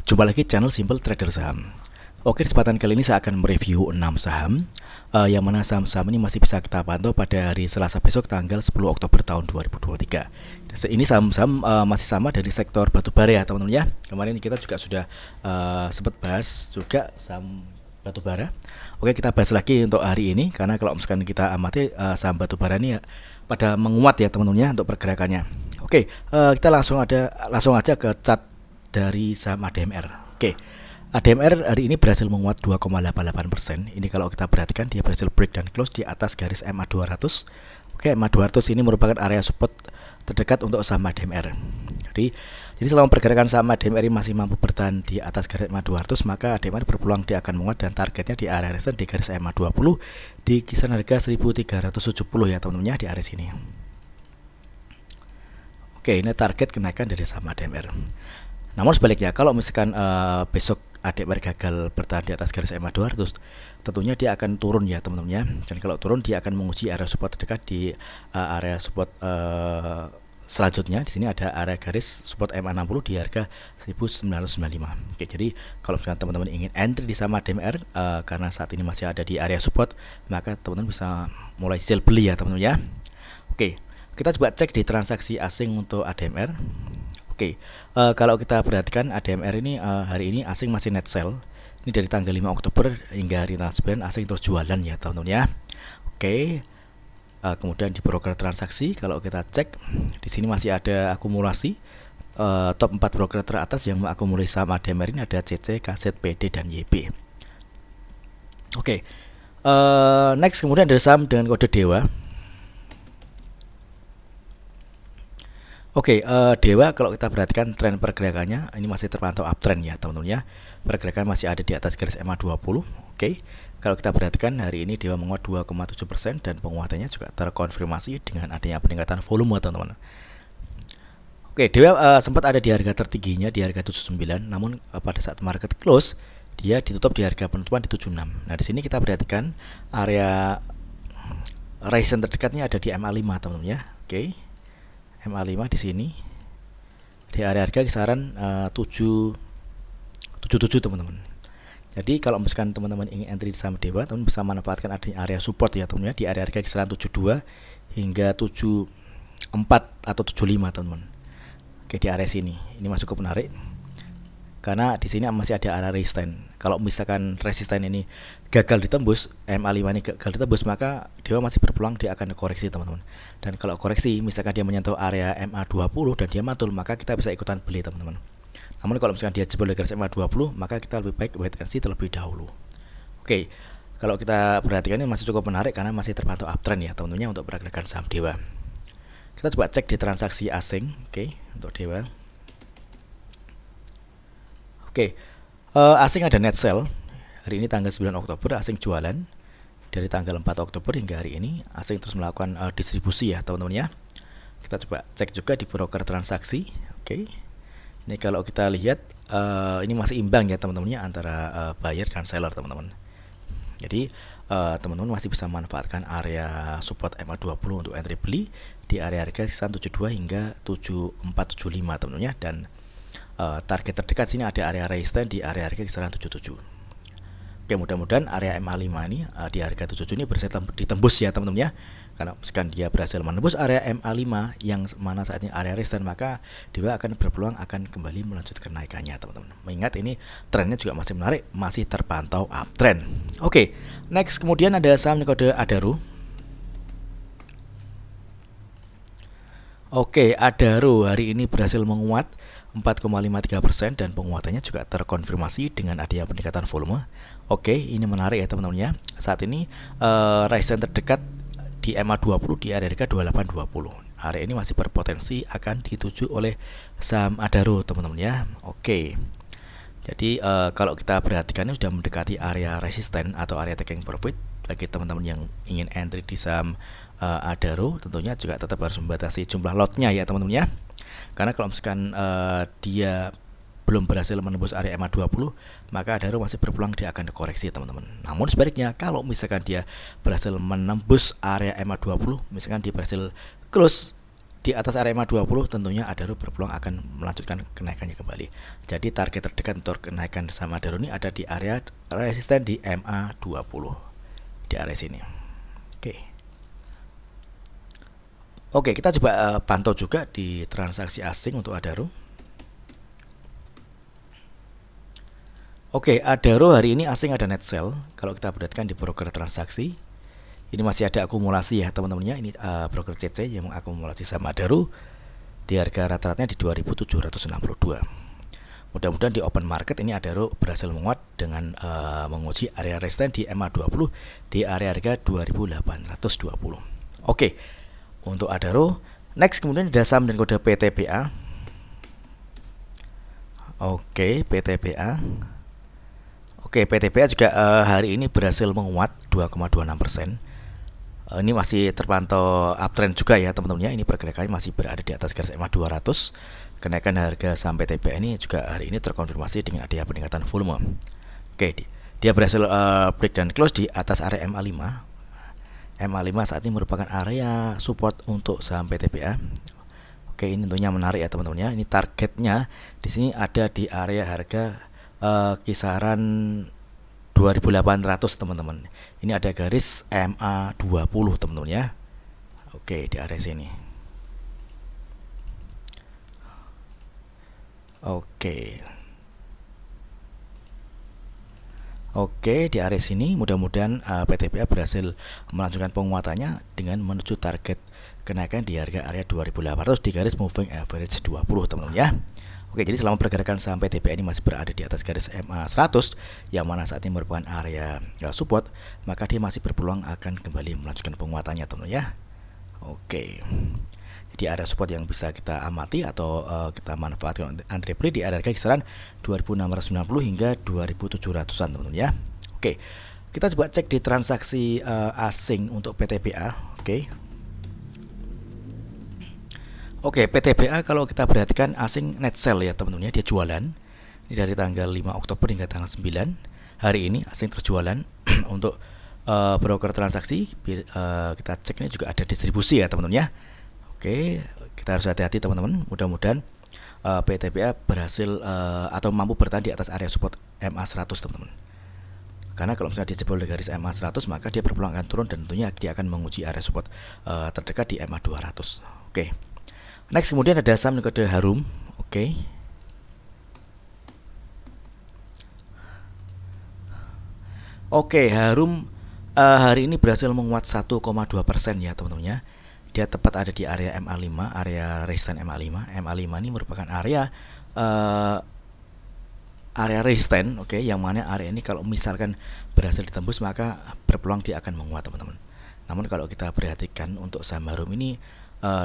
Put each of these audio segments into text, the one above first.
Jumpa lagi channel Simple Trader Saham. Oke, di kesempatan kali ini saya akan mereview 6 saham yang mana saham-saham ini masih bisa kita pantau pada hari Selasa besok tanggal 10 Oktober tahun 2023. Ini saham-saham masih sama dari sektor batubara ya teman-teman ya. Kemarin kita juga sudah sempat bahas juga saham batubara. Oke, kita bahas lagi untuk hari ini karena kalau misalkan kita amati saham batubara ini ya pada menguat ya teman-teman ya untuk pergerakannya. Oke, kita langsung aja ke chart dari saham ADMR. Oke, ADMR hari ini berhasil menguat 2,88%. Ini kalau kita perhatikan dia berhasil break dan close di atas garis MA 200. Oke, MA 200 ini merupakan area support terdekat untuk saham ADMR. Jadi selama pergerakan saham ADMR ini masih mampu bertahan di atas garis MA 200, maka ADMR berpeluang dia akan menguat dan targetnya di area resistance di garis MA 20 di kisaran harga 1370 ya teman-teman ya di area sini. Oke, ini target kenaikan dari saham ADMR. Namun sebaliknya, kalau misalkan besok ADMR gagal bertahan di atas garis MA 200, tentunya dia akan turun ya teman-teman ya. Dan kalau turun dia akan menguji area support terdekat di area support selanjutnya. Di sini ada area garis support MA 60 di harga 1995. Oke, jadi kalau misalkan teman-teman ingin entry di saham ADMR karena saat ini masih ada di area support, maka teman-teman bisa mulai cicil beli ya teman-teman ya. Oke, kita coba cek di transaksi asing untuk ADMR. Oke, kalau kita perhatikan ADMR ini hari ini asing masih net sell. Ini dari tanggal 5 Oktober hingga hari tanggal 9 asing terus jualan ya teman-teman ya. Oke, kemudian di broker transaksi kalau kita cek di sini masih ada akumulasi top 4 broker teratas yang mengakumulasi saham ADMR ini ada CC, KZ, PD dan YB. Oke, next kemudian ada saham dengan kode Dewa. Oke, Dewa kalau kita perhatikan tren pergerakannya ini masih terpantau uptrend ya teman-teman ya. Pergerakan masih ada di atas garis MA 20. Oke, kalau kita perhatikan hari ini Dewa menguat 2,7% dan penguatannya juga terkonfirmasi dengan adanya peningkatan volume teman-teman. Oke, Dewa sempat ada di harga tertingginya di harga 79, namun pada saat market close dia ditutup di harga penutupan di 76. Nah, di sini kita perhatikan area resistance terdekatnya ada di MA 5 teman-teman ya. Oke. MA 5 di sini di area harga kisaran 777 teman-teman. Jadi kalau misalkan teman-teman ingin entry di saham Dewa, teman bisa manfaatkan adanya area support ya teman-teman ya di area harga kisaran 72 hingga 74 atau 75 teman-teman. Oke, di area sini ini masih cukup menarik karena di sini masih ada area resistance. Kalau misalkan resisten ini gagal ditembus, MA 5 ini gagal ditembus, maka Dewa masih berpeluang dia akan koreksi teman-teman. Dan kalau koreksi misalkan dia menyentuh area MA 20 dan dia mantul, maka kita bisa ikutan beli teman-teman. Namun kalau misalkan dia jebol di garis MA 20, maka kita lebih baik wait and see terlebih dahulu. Oke, kalau kita perhatikan ini masih cukup menarik karena masih terpantau uptrend ya teman-teman untuk pergerakan saham Dewa. Kita coba cek di transaksi asing. Oke, untuk Dewa. Oke, asing ada net sell. Hari ini tanggal 9 Oktober asing jualan. Dari tanggal 4 Oktober hingga hari ini asing terus melakukan distribusi ya teman-teman ya. Kita coba cek juga di broker transaksi. Oke. Ini kalau kita lihat ini masih imbang ya teman-teman ya antara buyer dan seller teman-teman. Jadi teman-teman masih bisa manfaatkan area support MA 20 untuk entry beli di area harga kisaran 72 hingga 7475 teman-teman ya, dan target terdekat sini ada area resistance di area harga kisaran 77. Oke, mudah-mudahan area MA 5 ini di harga 77 ini berhasil ditembus ya teman-teman ya. Karena misalkan dia berhasil menembus area MA 5 yang mana saat ini area resistance, maka dia akan berpeluang akan kembali melanjutkan kenaikannya teman-teman. Mengingat ini trennya juga masih menarik, masih terpantau uptrend. Oke, next kemudian ada saham kode Adaro. Oke, Adaro hari ini berhasil menguat 4,53% dan penguatannya juga terkonfirmasi dengan adanya peningkatan volume. Oke, ini menarik ya teman-teman ya. Saat ini resistance terdekat di MA 20 di area harga 2820. Area ini masih berpotensi akan dituju oleh saham Adaro teman-teman ya. Oke. Jadi kalau kita perhatikan ini sudah mendekati area resisten atau area taking profit. Bagi teman-teman yang ingin entry di saham Adaro, tentunya juga tetap harus membatasi jumlah lotnya ya teman-teman ya. Karena kalau misalkan dia belum berhasil menembus area MA 20, maka Adaro masih berpeluang dia akan dikoreksi teman-teman. Namun sebaliknya, kalau misalkan dia berhasil menembus area MA 20, misalkan dia berhasil close di atas area EMA 20 tentunya Adaro berpeluang akan melanjutkan kenaikannya kembali. Jadi target terdekat untuk kenaikan saham Adaro ini ada di area resisten di EMA 20 di area sini. Oke, kita coba pantau juga di transaksi asing untuk Adaro. Oke, Adaro hari ini asing ada net sell. Kalau kita perhatikan di broker transaksi, ini masih ada akumulasi ya teman-temannya. Ini broker CC yang mengakumulasi saham Adaro di harga rata-ratanya di 2.762. Mudah-mudahan di open market ini Adaro berhasil menguat dengan menguji area resistance di EMA 20 di area harga 2.820. Oke, untuk Adaro. Next kemudian ada saham dan kode PTBA. Oke, PTBA. Oke, PTBA juga hari ini berhasil menguat 2,26%. Ini masih terpantau uptrend juga ya teman-teman ya. Ini pergerakannya masih berada di atas garis EMA 200. Kenaikan harga saham PTBA ini juga hari ini terkonfirmasi dengan adanya peningkatan volume. Oke, dia berhasil break dan close di atas area MA 5. MA 5 saat ini merupakan area support untuk saham PTBA. Oke, ini tentunya menarik ya teman-teman ya. Ini targetnya di sini ada di area harga kisaran 2.800 teman-teman. Ini ada garis MA 20 teman-teman ya. Oke, di area sini. Oke, di area sini mudah-mudahan PTBA berhasil melanjutkan penguatannya dengan menuju target kenaikan di harga area 2.800 di garis moving average 20 teman-teman ya. Oke, jadi selama pergerakan saham PTBA ini masih berada di atas garis MA 100 yang mana saat ini merupakan area support, maka dia masih berpeluang akan kembali melanjutkan penguatannya teman-teman ya. Oke. Jadi area support yang bisa kita amati atau kita manfaatkan antre beli di area harga kisaran 2.690 hingga 2.700-an teman-teman ya. Oke. Kita coba cek di transaksi asing untuk PTBA. Oke, PTBA kalau kita perhatikan asing net sell ya teman-teman ya, dia jualan. Ini dari tanggal 5 Oktober hingga tanggal 9. Hari ini asing terjualan untuk broker transaksi. Kita cek ini juga ada distribusi ya teman-teman ya. Oke, kita harus hati-hati teman-teman. Mudah-mudahan PTBA berhasil atau mampu bertahan di atas area support MA 100 teman-teman. Karena kalau misalnya dia jebol di garis MA 100 maka dia berpeluang akan turun dan tentunya dia akan menguji area support terdekat di MA 200. Oke. Next kemudian ada saham kode Harum. Oke, Harum hari ini berhasil menguat 1,2% ya teman-teman ya. Dia tepat ada di area MA 5, area resistance MA 5. MA 5 ini merupakan area resistance, yang mana area ini kalau misalkan berhasil ditembus maka berpeluang dia akan menguat teman-teman. Namun kalau kita perhatikan untuk saham Harum ini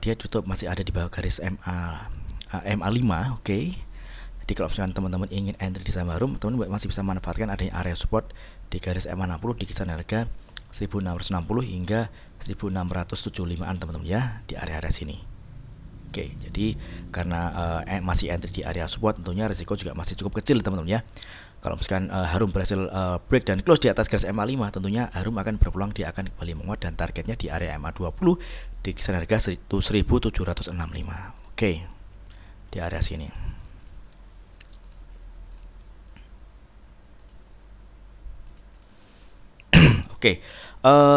dia tutup masih ada di bawah garis MA 5. Jadi kalau misalkan teman-teman ingin entry di saham Harum, teman-teman masih bisa manfaatkan adanya area support di garis MA 60 di kisaran harga 1660 hingga 1675-an teman-teman ya, di area-area sini. Jadi karena masih entry di area support, tentunya risiko juga masih cukup kecil teman-teman ya. Kalau misalkan Harum berhasil break dan close di atas garis MA 5, tentunya Harum akan berpeluang dia akan kembali menguat dan targetnya di area MA 20 di kisaran harga 1765. Di area sini.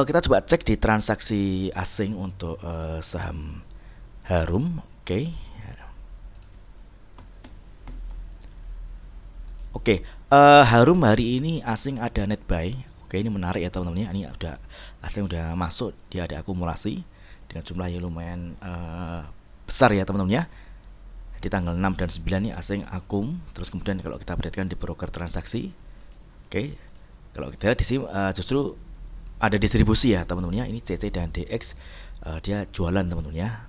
Kita coba cek di transaksi asing untuk saham Harum. Harum hari ini asing ada net buy. Ini menarik ya teman-teman ya. Ini asing udah masuk, dia ada akumulasi dengan jumlah yang lumayan besar ya teman-teman ya. Di tanggal 6 dan 9 ini asing akum. Terus kemudian kalau kita perhatikan di broker transaksi, kalau kita lihat di sini justru ada distribusi ya teman-teman ya. Ini CC dan DX dia jualan teman-teman ya.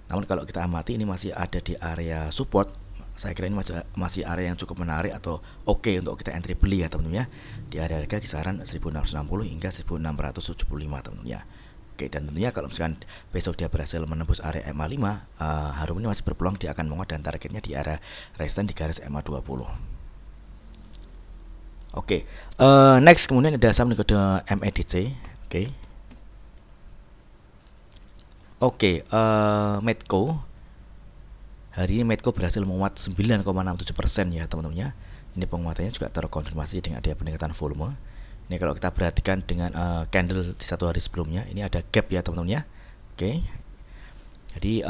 Namun kalau kita amati ini masih ada di area support. Saya kira ini masih area yang cukup menarik atau untuk kita entry beli ya teman-teman ya. Di area harga kisaran 1660 hingga 1675 teman-teman ya. Dan tentunya kalau misalkan besok dia berhasil menembus area MA 5, Harum ini masih berpeluang dia akan menguat dan targetnya di area resistance di garis MA 20. Next kemudian ada saham kode MEDC. Oke, Medco hari ini Medco berhasil menguat 9,67% ya teman-teman ya. Ini penguatannya juga terkonfirmasi dengan adanya peningkatan volume. Ini kalau kita perhatikan dengan candle di satu hari sebelumnya, ini ada gap ya teman-teman ya. Oke. Jadi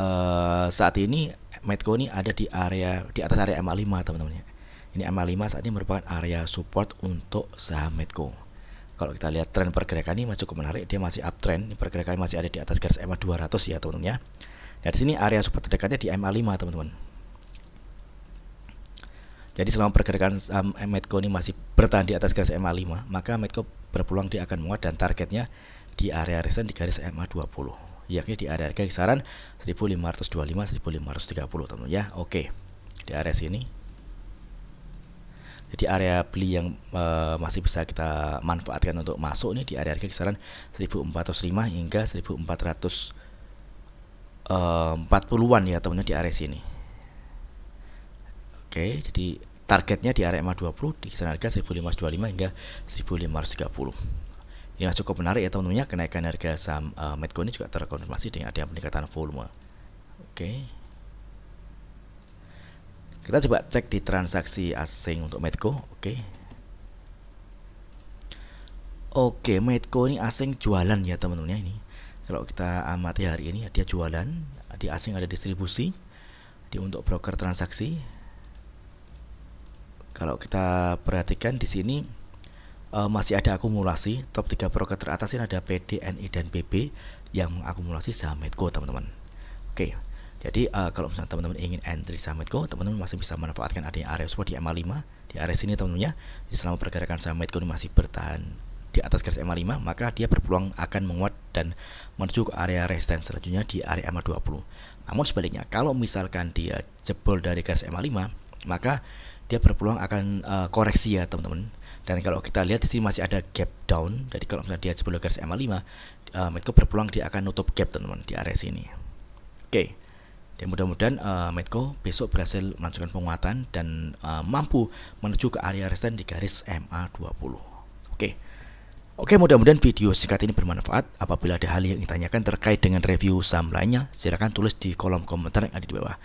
saat ini Medco ini ada di atas area MA5 teman-teman ya. Ini MA5 saat ini merupakan area support untuk saham Medco. Kalau kita lihat tren pergerakan ini masih cukup menarik, dia masih uptrend. Ini pergerakan masih ada di atas garis EMA 200 ya teman-teman ya. Dari sini area support terdekatnya di MA5 teman-teman. Jadi selama pergerakan Medco ini masih bertahan di atas garis MA5, maka Medco berpeluang dia akan menguat dan targetnya di area resistance di garis MA20, yakni di area harga kisaran 1525 1530 teman-teman ya. Oke. Di area sini. Jadi area beli yang masih bisa kita manfaatkan untuk masuk nih di area harga kisaran 1405 hingga 1440-an ya teman-teman di area sini. Oke, jadi targetnya di area MA20 di kisaran harga 1525 hingga 1530. Ini cukup menarik ya teman-teman ya, kenaikan harga saham Medco ini juga terkonfirmasi dengan adanya peningkatan volume. Oke. Kita coba cek di transaksi asing untuk Medco. Oke, Medco ini asing jualan ya teman-teman ya ini. Kalau kita amati hari ini dia jualan, di asing ada distribusi, di untuk broker transaksi. Kalau kita perhatikan di sini masih ada akumulasi. Top 3 broker teratas ini ada PD, NI dan BB yang mengakumulasi saham Medco teman-teman. Oke. Jadi kalau misalnya teman-teman ingin entry saham Medco, teman-teman masih bisa manfaatkan adanya area support di MA5 di area sini teman-teman ya. Jadi selama pergerakan saham Medco ini masih bertahan di atas garis MA5, maka dia berpeluang akan menguat dan menuju ke area resistance selanjutnya di area MA20. Namun sebaliknya, kalau misalkan dia jebol dari garis MA5, maka dia berpeluang akan koreksi ya teman-teman. Dan kalau kita lihat di sini masih ada gap down. Jadi kalau misalnya dia jebol garis MA5, Medco berpeluang dia akan nutup gap teman-teman di area sini. Oke. Dan mudah-mudahan Medco besok berhasil melanjutkan penguatan dan mampu menuju ke area resistance di garis MA20. Oke, mudah-mudahan video singkat ini bermanfaat. Apabila ada hal yang ingin tanyakan terkait dengan review saham lainnya, silakan tulis di kolom komentar yang ada di bawah.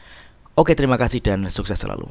Oke, terima kasih dan sukses selalu.